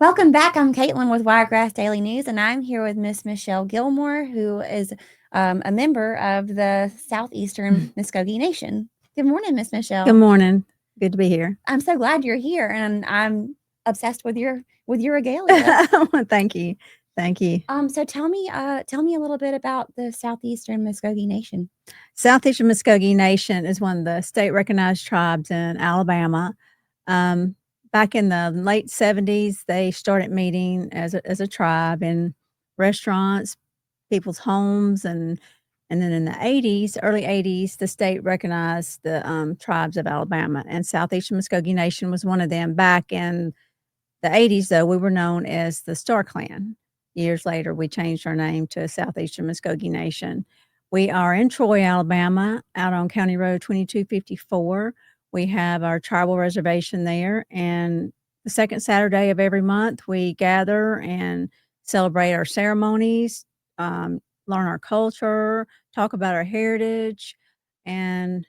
Welcome back. I'm Caitlin with Wiregrass Daily News, and I'm here with Miss Michelle Gilmore, who is a member of the Southeastern Mvskoke Nation. Good morning, Miss Michelle. Good morning. Good to be here. I'm so glad you're here, and I'm obsessed with your regalia. Thank you. Thank you. So tell me a little bit about the Southeastern Mvskoke Nation. Southeastern Mvskoke Nation is one of the state recognized tribes in Alabama. Back in the late 70s, they started meeting as a tribe in restaurants, people's homes, and then in the 80s, early 80s, the state recognized the tribes of Alabama, and Southeastern Mvskoke Nation was one of them. Back in the 80s, though, we were known as the Star Clan. Years later, we changed our name to Southeastern Mvskoke Nation. We are in Troy, Alabama, out on County Road 2254. We have our tribal reservation there, and the second Saturday of every month, we gather and celebrate our ceremonies, learn our culture, talk about our heritage, and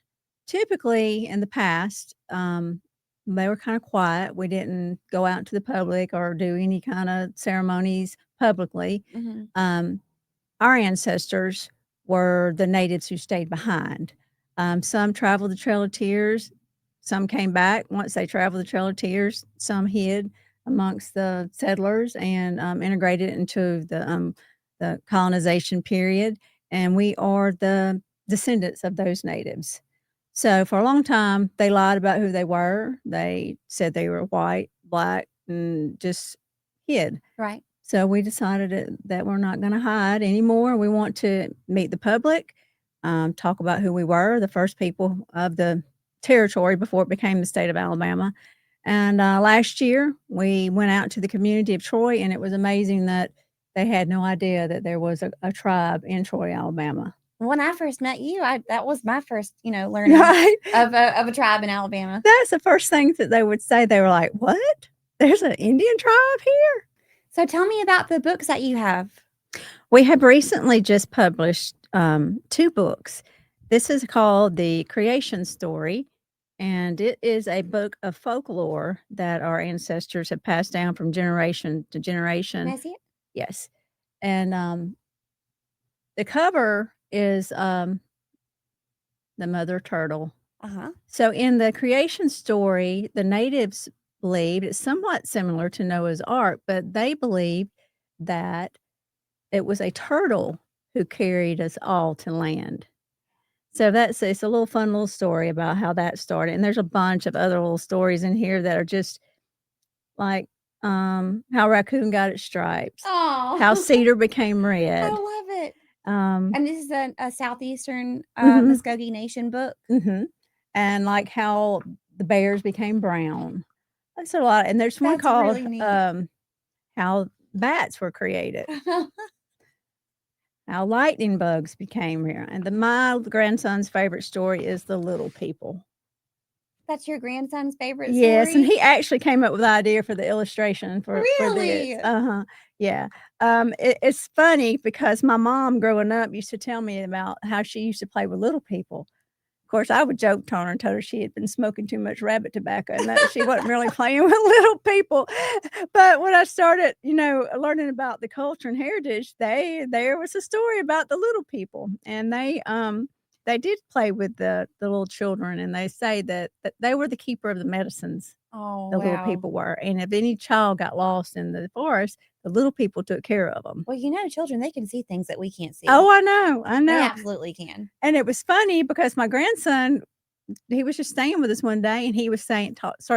typically in the past, they were kind of quiet. We didn't go out to the public or do any kind of ceremonies publicly. Our ancestors were the natives who stayed behind. Some traveled the Trail of Tears. Some came back once they traveled the Trail of Tears. Some hid amongst the settlers and integrated into the colonization period. And we are the descendants of those natives. So for a long time, they lied about who they were. They said they were white, black, and just hid. Right. So we decided that we're not going to hide anymore. We want to meet the public, talk about who we were, the first people of the territory before it became the state of Alabama. And last year, we went out to the community of Troy, and it was amazing that they had no idea that there was a tribe in Troy, Alabama. When I first met you, that was my first, learning Right. of a tribe in Alabama. That's the first things that they would say. They were like, "What? There's an Indian tribe here?" So tell me about the books that you have. We have recently just published 2 books. This is called The Creation Story, and it is a book of folklore that our ancestors have passed down from generation to generation. Can I see it? Yes. And the cover is the mother turtle. So in the creation story, the natives believed it's somewhat similar to Noah's Ark, but they believed that it was a turtle who carried us all to land. So it's a little fun little story about how that started. And there's a bunch of other little stories in here that are just like how raccoon got its stripes, how cedar became red. I love it. And this is a Southeastern Mvskoke Nation book. And like how the bears became brown. That's a lot. And there's one called really how bats were created. How lightning bugs became here. And my grandson's favorite story is The Little People. That's your grandson's favorite story? Yes, and he actually came up with the idea for the illustration for Really? this. Yeah. It's funny because my mom growing up used to tell me about how she used to play with little people. Of course, I would joke on her and told her she had been smoking too much rabbit tobacco and that she wasn't really playing with little people. But when I started, learning about the culture and heritage, there was a story about the little people, and they did play with the little children, and they say that they were the keeper of the medicines. Oh, the little people were, and if any child got lost in the forest, the little people took care of them. Well, children, they can see things that we can't see. Oh, I know. They absolutely can. And it was funny because my grandson, he was just staying with us one day, and he was started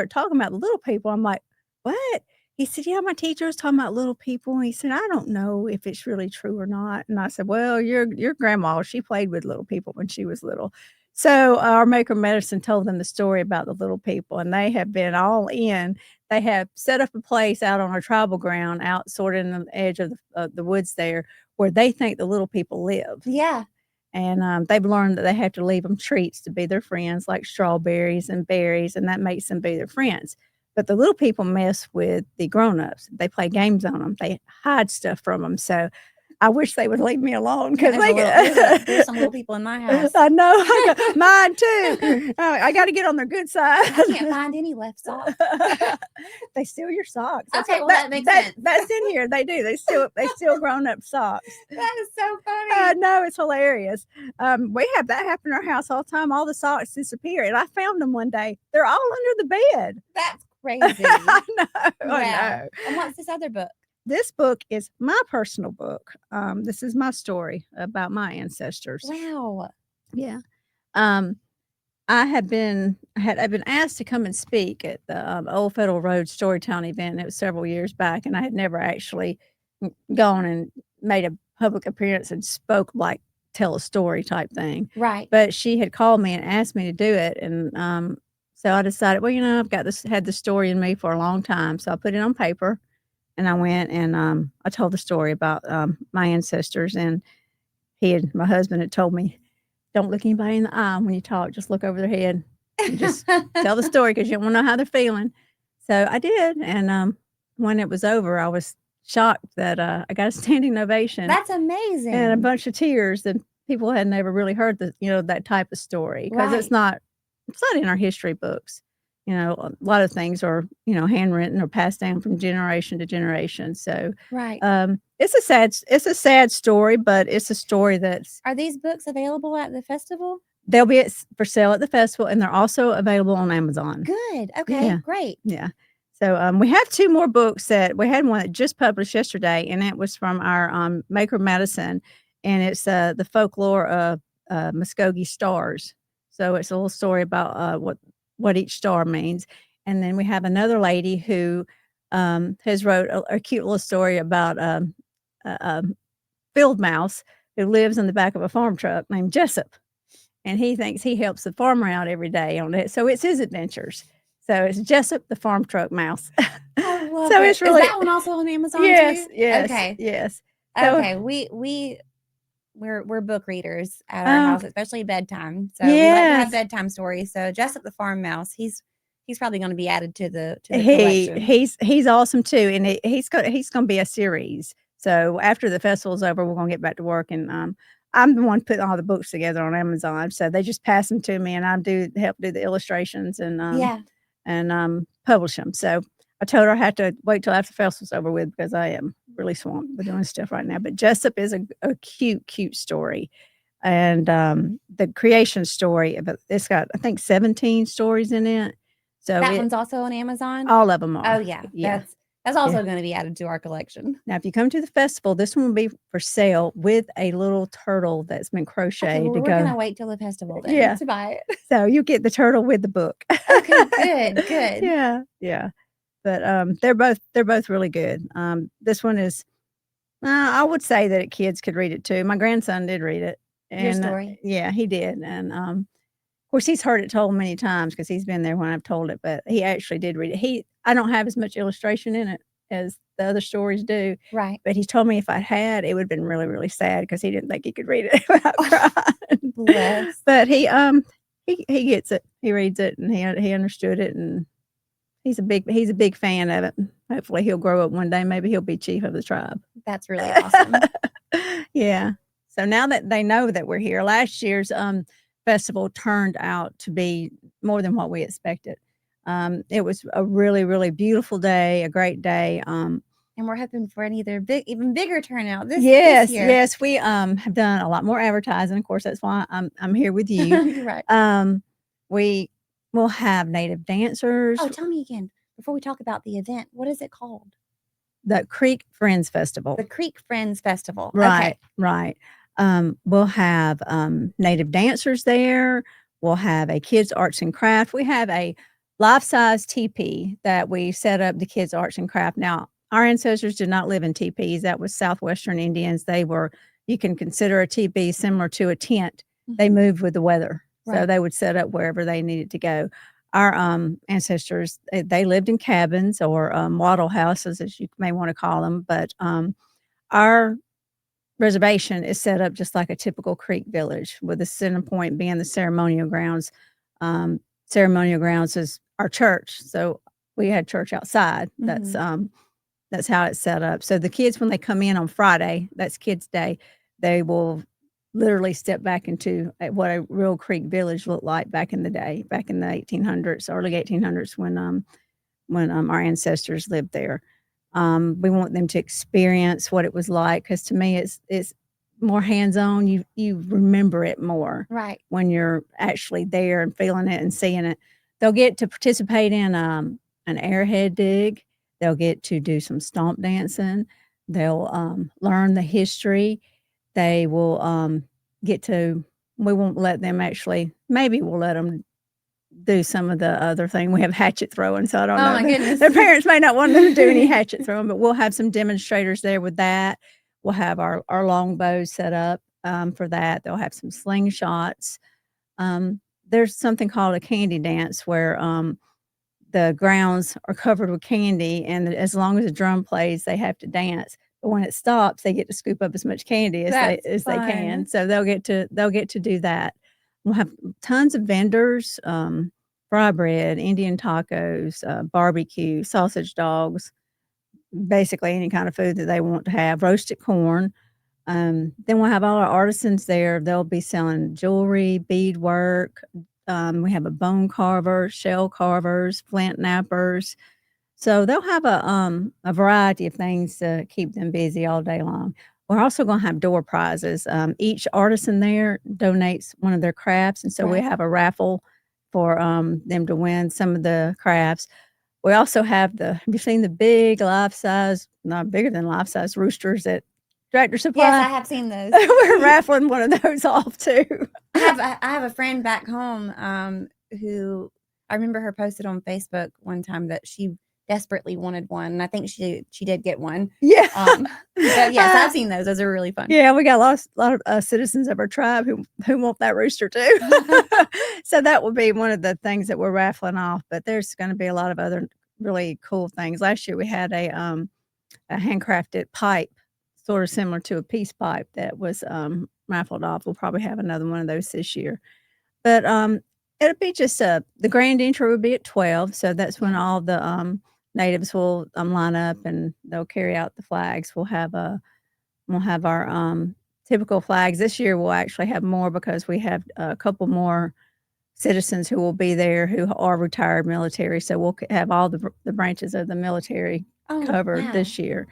talking about the little people. I'm like, "What?" He said, "Yeah, my teacher was talking about little people." And he said, "I don't know if it's really true or not." And I said, "Well, your grandma, she played with little people when she was little." So our maker of medicine told them the story about the little people, and they have been all in. They have set up a place out on our tribal ground, out sort of in the edge of the woods there, where they think the little people live. Yeah. And they've learned that they have to leave them treats to be their friends, like strawberries and berries, and that makes them be their friends. But the little people mess with the grown-ups. They play games on them. They hide stuff from them. So I wish they would leave me alone because there's some little people in my house. I know. Mine too. I got to get on their good side. I can't find any left socks. They steal your socks. Okay, well that makes sense. That's in here. They do. They steal grown up socks. That is so funny. No, it's hilarious. We have that happen in our house all the time. All the socks disappear, and I found them one day. They're all under the bed. That's crazy. I know. Wow. I know. And what's this other book? This book is my personal book. This is my story about my ancestors. Wow. Yeah. I've been asked to come and speak at the Old Federal Road Storytown event. It was several years back, and I had never actually gone and made a public appearance and spoke like tell a story type thing. Right. But she had called me and asked me to do it, and so I decided, well, I've had the story in me for a long time, so I put it on paper. And I went and I told the story about my ancestors, and my husband had told me, don't look anybody in the eye when you talk. Just look over their head and just tell the story because you don't want to know how they're feeling. So I did, and when it was over, I was shocked that I got a standing ovation. That's amazing. And a bunch of tears, and people had never really heard that type of story because it's not in our history books. A lot of things are, handwritten or passed down from generation to generation. So, it's a sad story, but it's a story that's. Are these books available at the festival? They'll be for sale at the festival, and they're also available on Amazon. Good. Okay. Yeah. Great. Yeah. So, we have 2 more books we had one that just published yesterday, and it was from our maker Madison, and it's the folklore of Muskogee stars. So it's a little story about what each star means. And then we have another lady who has wrote a cute little story about a field mouse who lives in the back of a farm truck named Jessup. And he thinks he helps the farmer out every day on it. So it's his adventures. So it's Jessup the farm truck mouse. I love so it. It's really, is that one also on Amazon yes, too? Yes. Okay. Yes. So, okay. We're book readers at our house, especially bedtime. So we like to have bedtime stories. So Jessup the farm mouse, he's probably going to be added to the collection. He's awesome too, and he's going to be a series. So after the festival's over, we're going to get back to work, and I'm the one putting all the books together on Amazon. So they just pass them to me, and I help do the illustrations and publish them. So I told her I had to wait till after the festival's over with because I am really swamped with doing stuff right now. But Jessup is a cute story. And the creation story, it's got, I think, 17 stories in it. So that one's also on Amazon? All of them are. Oh, yeah. That's also going to be added to our collection. Now, if you come to the festival, this one will be for sale with a little turtle that's been crocheted. Okay, we're going to wait till the festival then to buy it. So you get the turtle with the book. Okay, good. Yeah. But they're both really good. This one is, I would say that kids could read it too. My grandson did read it. And, your story? Yeah, he did. And of course, he's heard it told many times because he's been there when I've told it. But he actually did read it. I don't have as much illustration in it as the other stories do. Right. But he told me if I had, it would have been really, really sad because he didn't think he could read it without crying. Bless. But he gets it. He reads it, and he understood it, and he's a big fan of it. Hopefully he'll grow up one day. Maybe he'll be chief of the tribe. That's really awesome. Yeah. So now that they know that we're here, last year's festival turned out to be more than what we expected. It was a really, really beautiful day, a great day. And we're hoping for an even bigger turnout this year. Yes, we have done a lot more advertising. Of course, that's why I'm here with you. Right. We will have native dancers. Oh, tell me again before we talk about the event. What is it called? The Creek Friends Festival. The Creek Friends Festival. Right. Okay. Right. We'll have native dancers there. We'll have a kids arts and craft. We have a life-size teepee that we set up the kids arts and craft. Now, our ancestors did not live in teepees. That was Southwestern Indians. You can consider a teepee similar to a tent. Mm-hmm. They moved with the weather. Right. So they would set up wherever they needed to go. Our ancestors, they lived in cabins or wattle houses, as you may want to call them. But our reservation is set up just like a typical Creek village, with the center point being the ceremonial grounds. Ceremonial grounds is our church. So we had church outside. Mm-hmm. That's how it's set up. So the kids, when they come in on Friday, that's Kids Day, they will literally step back into what a real Creek village looked like back in the day, back in the 1800s, early 1800s when our ancestors lived there. We want them to experience what it was like, because to me, it's more hands-on. You remember it more Right. when you're actually there and feeling it and seeing it. They'll get to participate in an airhead dig. They'll get to do some stomp dancing. They'll learn the history. They will get to. We won't let them actually. Maybe we'll let them do some of the other thing. We have hatchet throwing, so I don't know. Oh my goodness. Their parents may not want them to do any hatchet throwing, but we'll have some demonstrators there with that. We'll have our longbows set up for that. They'll have some slingshots. There's something called a candy dance where the grounds are covered with candy, and as long as the drum plays, they have to dance. But when it stops, they get to scoop up as much candy as they can. So they'll get to do that. We'll have tons of vendors, fry bread, Indian tacos, barbecue, sausage dogs, basically any kind of food that they want to have, roasted corn. Then we'll have all our artisans there. They'll be selling jewelry, beadwork. We have a bone carver, shell carvers, flint knappers. So they'll have a variety of things to keep them busy all day long. We're also going to have door prizes. Each artisan there donates one of their crafts, and so we have a raffle for them to win some of the crafts. We also have have you seen the big life-size, not bigger than life-size roosters at Tractor Supply? Yes, I have seen those. We're raffling one of those off too. I have a friend back home who I remember her posted on Facebook one time that she desperately wanted one, and I think she did get one. Yeah. But yes, I've seen those. Those are really fun. Yeah, we got a lot of citizens of our tribe who want that rooster too. So that will be one of the things that we're raffling off. But there's going to be a lot of other really cool things. Last year we had a handcrafted pipe, sort of similar to a peace pipe, that was raffled off. We'll probably have another one of those this year. But it'll be just the grand entry will be at 12, so that's when all the natives will line up and they'll carry out the flags. We'll have our typical flags. This year we'll actually have more because we have a couple more citizens who will be there who are retired military. So we'll have all the branches of the military covered this year.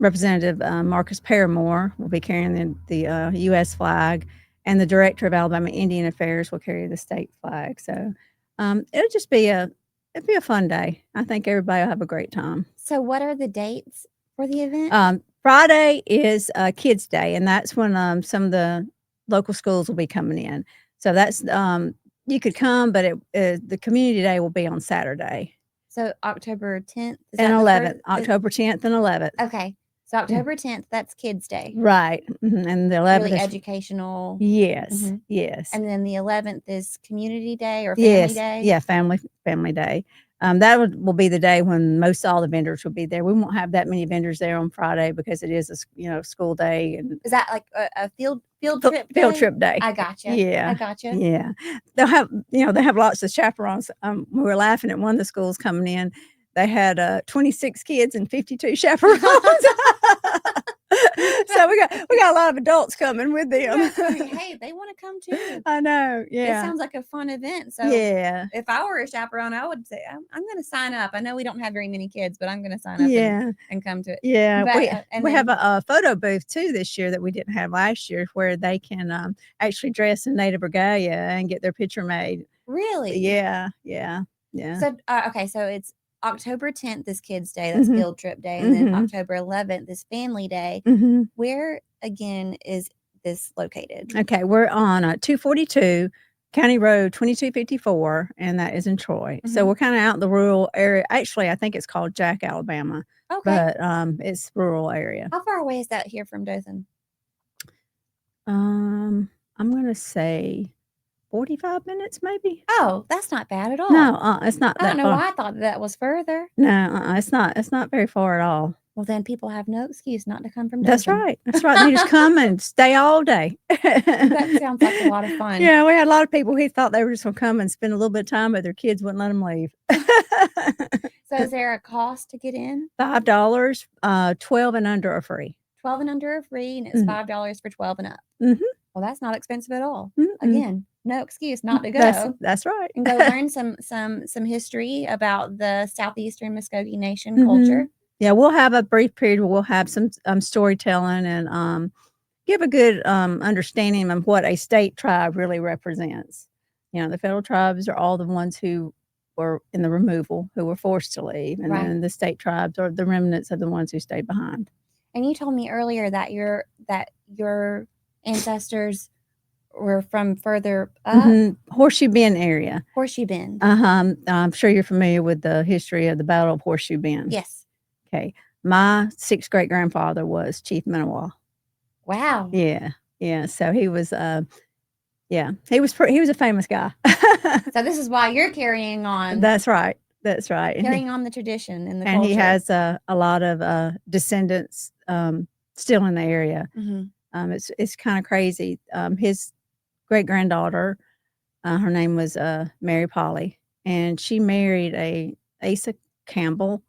Representative Marcus Paramore will be carrying the U.S. flag, and the director of Alabama Indian Affairs will carry the state flag. So it'll just be a fun day. I think everybody will have a great time. So what are the dates for the event? Friday is Kids Day, and that's when some of the local schools will be coming in. So that's you could come, but the community day will be on Saturday. So October 10th and 11th. October 10th and 11th. Okay. So October 10th, that's Kids Day. Right. Mm-hmm. And the 11th really educational. Yes. Mm-hmm. Yes. And then the 11th is Community Day or Family Day? Yeah, Family Day. That will be the day when most all the vendors will be there. We won't have that many vendors there on Friday because it is a school day. And is that like a field trip day? Field trip day. I gotcha. Yeah. I gotcha. Yeah. They have lots of chaperones. We were laughing at one of the schools coming in. They had 26 kids and 52 chaperones. So we got a lot of adults coming with them. Hey, they want to come too. I know. Yeah. It sounds like a fun event. So yeah, if I were a chaperone, I would say I'm going to sign up. I know we don't have very many kids, but I'm going to sign up and come to it. Yeah. But, we have a photo booth too this year that we didn't have last year, where they can actually dress in native regalia and get their picture made. Really? Yeah. So okay, so it's October 10th is Kids Day. That's Field Trip Day. And then October 11th is Family Day. Where, again, is this located? Okay, we're on 242 County Road 2254, and that is in Troy. So we're kind of out in the rural area. Actually, I think it's called Jack, Alabama. Okay. But it's rural area. How far away is that here from Dothan? I'm going to say 45 minutes, maybe. Oh, that's not bad at all. No, it's not that far. I don't know why I thought that was further. No, it's not very far at all. Well, then people have no excuse not to come from That's Dothan. right. That's right. They just come and stay all day. That sounds like a lot of fun. Yeah, we had a lot of people who thought they were just going to come and spend a little bit of time, but their kids wouldn't let them leave. So is there a cost to get in? $5. 12 and under are free. 12 and under are free, and it's $5 for 12 and up. Well, that's not expensive at all. Again, no excuse not to go. That's right. And go learn some history about the Southeastern Mvskoke Nation culture. Yeah, we'll have a brief period where we'll have some storytelling and give a good understanding of what a state tribe really represents. You know, the federal tribes are all the ones who were in the removal, who were forced to leave, and then the state tribes are the remnants of the ones who stayed behind. And you told me earlier that your ancestors were from further up? Horseshoe Bend area. Horseshoe Bend. I'm sure you're familiar with the history of the Battle of Horseshoe Bend. Yes. Okay. My 6th great-grandfather was Chief Michelle. Wow. Yeah. Yeah. So he was he was a famous guy. So this is why you're carrying on. That's right. That's right. Carrying on the tradition and the culture. And he has a lot of descendants still in the area. It's kind of crazy. His great-granddaughter, her name was Mary Polly, and she married a Asa Campbell,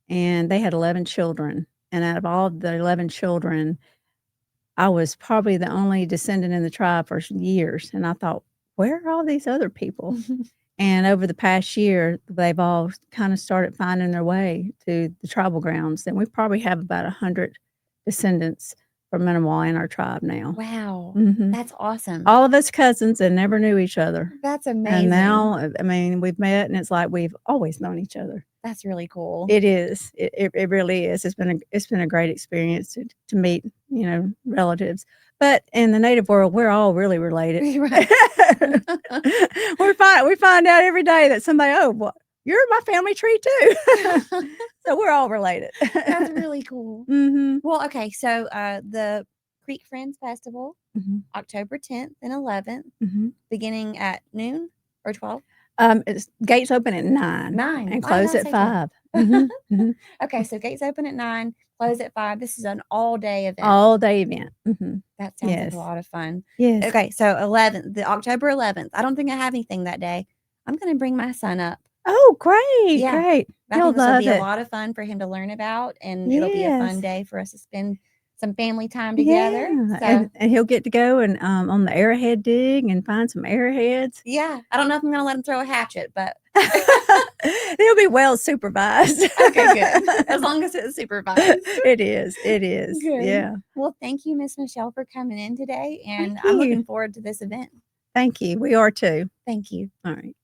and they had 11 children. And out of all the 11 children, I was probably the only descendant in the tribe for years. And I thought, where are all these other people? And over the past year, they've all kind of started finding their way to the tribal grounds. And we probably have about 100 descendants from Minimal in our tribe now. Wow. That's awesome. All of us cousins and never knew each other. That's amazing. And now, I mean, we've met and it's like we've always known each other. That's really cool. It is. It really is. It's been a great experience to meet, relatives. But in the Native world, we're all really related. Right. we find out every day that somebody, well, you're my family tree too. So we're all related. That's really cool. Well, okay. So the Creek Friends Festival, October 10th and 11th, beginning at noon or 12. It's gates open at 9. 9. And close at 5. Okay, so gates open at 9, close at 5. This is an all-day event. All-day event. That sounds like a lot of fun. Yes. Okay, so October 11th. I don't think I have anything that day. I'm going to bring my son up. Oh, great. Yeah. Great. I think this will be a lot of fun for him to learn about, and it'll be a fun day for us to spend some family time together. Yeah. So, and he'll get to go and on the arrowhead dig and find some arrowheads. Yeah. I don't know if I'm going to let him throw a hatchet, but he'll be well supervised. Okay, good. As long as it's supervised. It is. Good. Yeah. Well, thank you, Miss Michelle, for coming in today, and I'm looking forward to this event. Thank you. We are too. Thank you. All right.